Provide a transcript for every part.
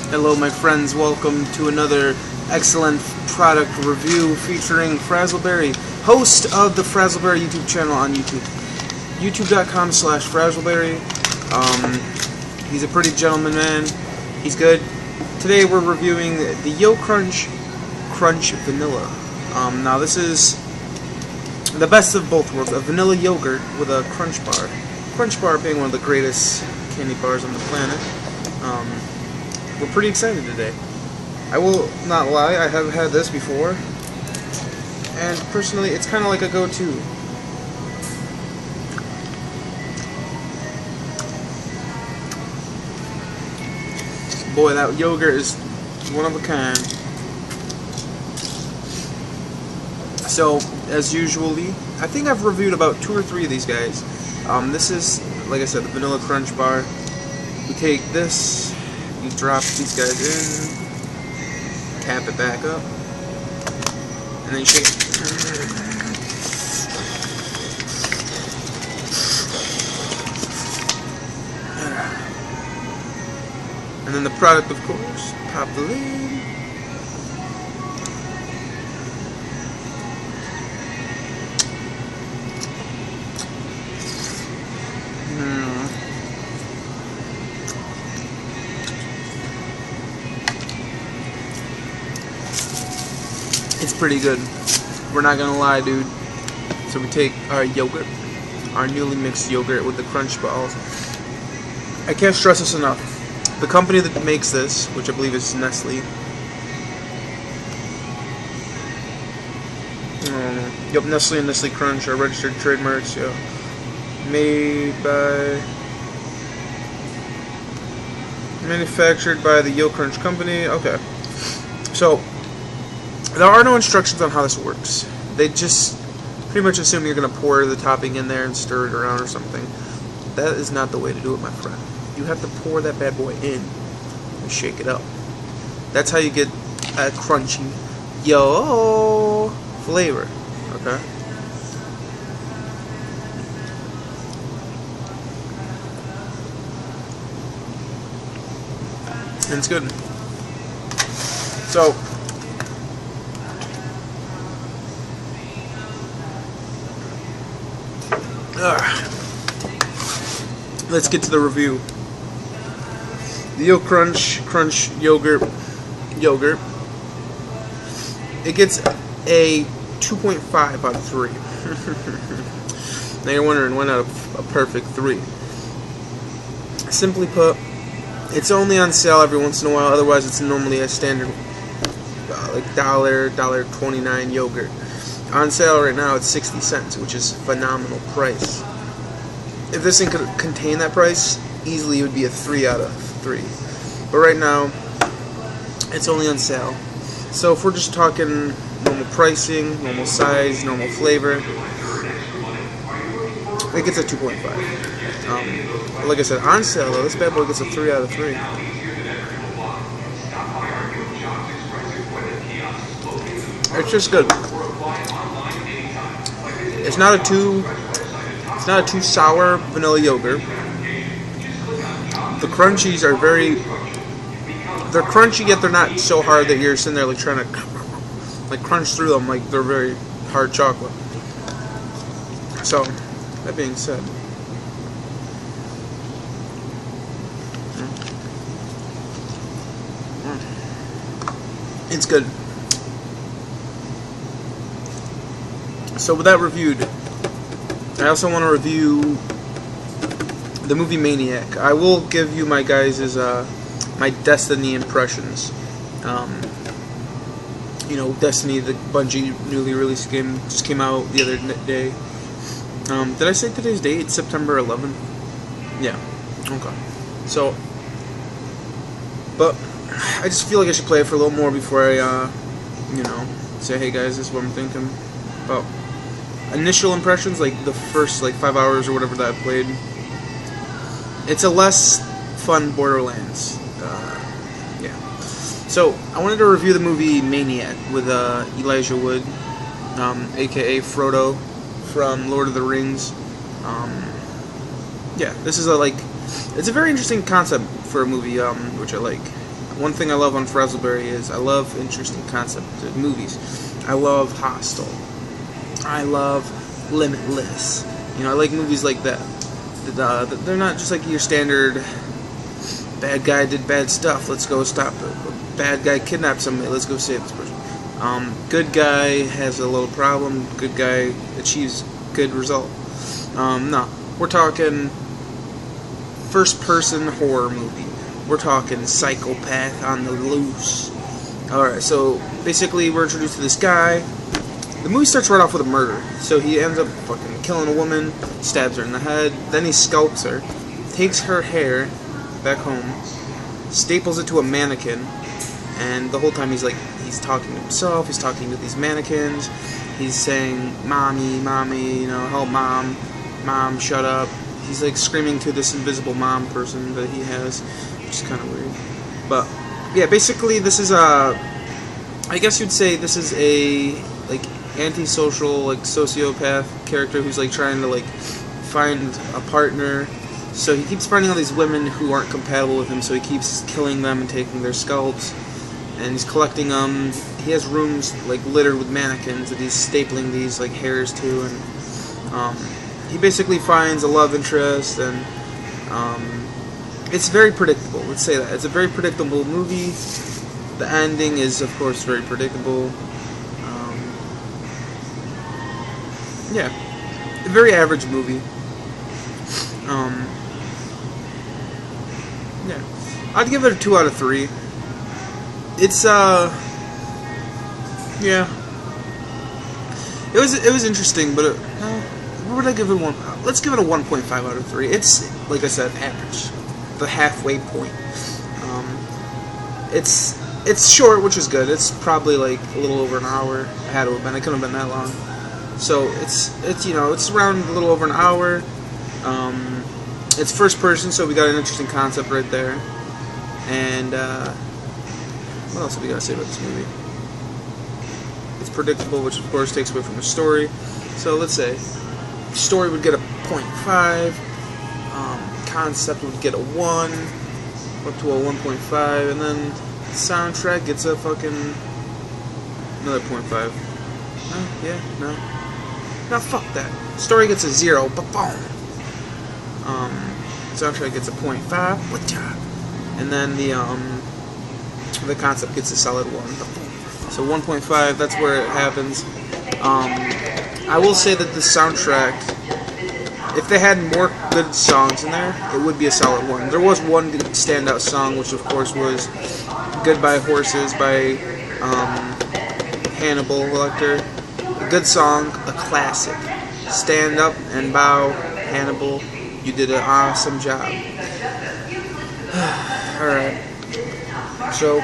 Hello my friends, welcome to another excellent product review featuring Frazzleberry, host of the Frazzleberry YouTube channel on YouTube. YouTube.com/Frazzleberry. He's a pretty gentleman man. He's good. Today we're reviewing the Yocrunch Crunch Vanilla. Now this is the best of both worlds, a vanilla yogurt with a crunch bar. Crunch bar being one of the greatest candy bars on the planet. We're pretty excited today. I will not lie, I have had this before, and personally it's kind of like a go-to. Boy, that yogurt is one of a kind. So, as usually, I think I've reviewed about 2 or 3 of these guys. This is, like I said, the Vanilla Crunch Bar. We take this, you drop these guys in, tap it back up, and then you shake it. And then the product, of course, pop the lid. It's pretty good. We're not gonna lie, dude. So we take our yogurt, our newly mixed yogurt with the crunch balls. I can't stress this enough. The company that makes this, which I believe is Nestle. Yep, Nestle and Nestle Crunch are registered trademarks. Yeah, manufactured by the Yocrunch company. Okay, so there are no instructions on how this works. They just pretty much assume you're going to pour the topping in there and stir it around or something. That is not the way to do it, my friend. You have to pour that bad boy in and shake it up. That's how you get a crunchy yo flavor. Okay? And it's good. So let's get to the review. The Yocrunch Crunch Yogurt. It gets a 2.5 out of 3. Now you're wondering, why not a perfect 3? Simply put, it's only on sale every once in a while. Otherwise, it's normally a standard like $1.29 yogurt. On sale right now, it's 60 cents, which is a phenomenal price. If this thing could contain that price, easily it would be a 3 out of 3. But right now, it's only on sale. So if we're just talking normal pricing, normal size, normal flavor, it gets a 2.5. Like I said, on sale though, this bad boy gets a 3 out of 3. It's just good. It's not a too sour vanilla yogurt. The crunchies are they're crunchy, yet they're not so hard that you're sitting there like trying to like crunch through them like they're very hard chocolate. So, that being said, it's good. So with that reviewed, I also want to review the movie Maniac. I will give you my guys' my Destiny impressions. You know, Destiny, the Bungie newly released game, just came out the other day. Did I say today's date? It's September 11th? Yeah. Okay. So, but I just feel like I should play it for a little more before I, you know, say, hey guys, this is what I'm thinking about. Initial impressions, like the first like 5 hours or whatever that I played, it's a less fun Borderlands. Yeah. So I wanted to review the movie Maniac with Elijah Wood, aka Frodo from Lord of the Rings. Yeah, this is it's a very interesting concept for a movie, which I like. one thing I love on Frazzleberry is I love interesting concept movies. I love Hostel. I love Limitless. You know, I like movies like that. They're not just like your standard bad guy did bad stuff, let's go stop it. Bad guy kidnapped somebody, let's go save this person. Good guy has a little problem, good guy achieves good result. No, we're talking first person horror movie. We're talking psychopath on the loose. Alright, so basically we're introduced to this guy. The movie starts right off with a murder. So he ends up fucking killing a woman, stabs her in the head, then he scalps her, takes her hair back home, staples it to a mannequin, and the whole time he's talking to himself, he's talking to these mannequins, he's saying, "Mommy, mommy, you know, help mom, mom, shut up." He's like screaming to this invisible mom person that he has, which is kind of weird. But yeah, basically this is I guess you'd say this is a like antisocial, like sociopath character who's like trying to like find a partner. So he keeps finding all these women who aren't compatible with him, so he keeps killing them and taking their scalps, and he's collecting them. He has rooms like littered with mannequins that he's stapling these like hairs to, and he basically finds a love interest, and it's very predictable. Let's say that. It's a very predictable movie. The ending is, of course, very predictable. Yeah, a very average movie. Yeah, I'd give it a 2 out of 3. It's yeah, it was interesting, but what would I give it? Let's give it a 1.5 out of 3. It's, like I said, average, the halfway point. It's short, which is good. It's probably like a little over an hour. It had to have been. It couldn't have been that long. So it's you know, it's around a little over an hour. It's first person, so we got an interesting concept right there. And what else have we got to say about this movie? It's predictable, which of course takes away from the story. So let's say story would get a 0.5, concept would get a 1, up to a 1.5, and then soundtrack gets a fucking another 0.5. No, yeah, no. No, fuck that. Story gets a 0, ba-boom. Soundtrack gets a 0.5, whatcha? And then the concept gets a solid 1. So 1.5, that's where it happens. I will say that the soundtrack, if they had more good songs in there, it would be a solid 1. There was one good standout song, which of course was Goodbye Horses by Hannibal Lecter. A good song, a classic. Stand up and bow, Hannibal. You did an awesome job. Alright. So,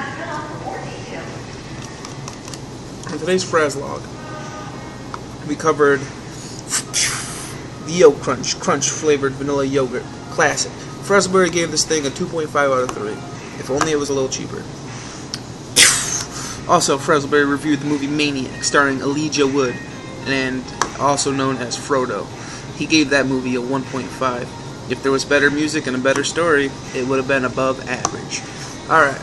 in today's Frazzlog, we covered the Yocrunch, crunch flavored vanilla yogurt. Classic. Frazzleberry gave this thing a 2.5 out of 3. If only it was a little cheaper. Also, Frazzleberry reviewed the movie Maniac, starring Elijah Wood, and also known as Frodo. He gave that movie a 1.5. If there was better music and a better story, it would have been above average. Alright,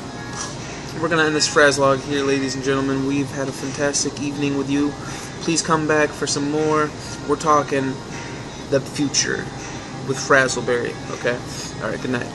we're going to end this Frazzlog here, ladies and gentlemen. We've had a fantastic evening with you. Please come back for some more. We're talking the future with Frazzleberry, okay? Alright, good night.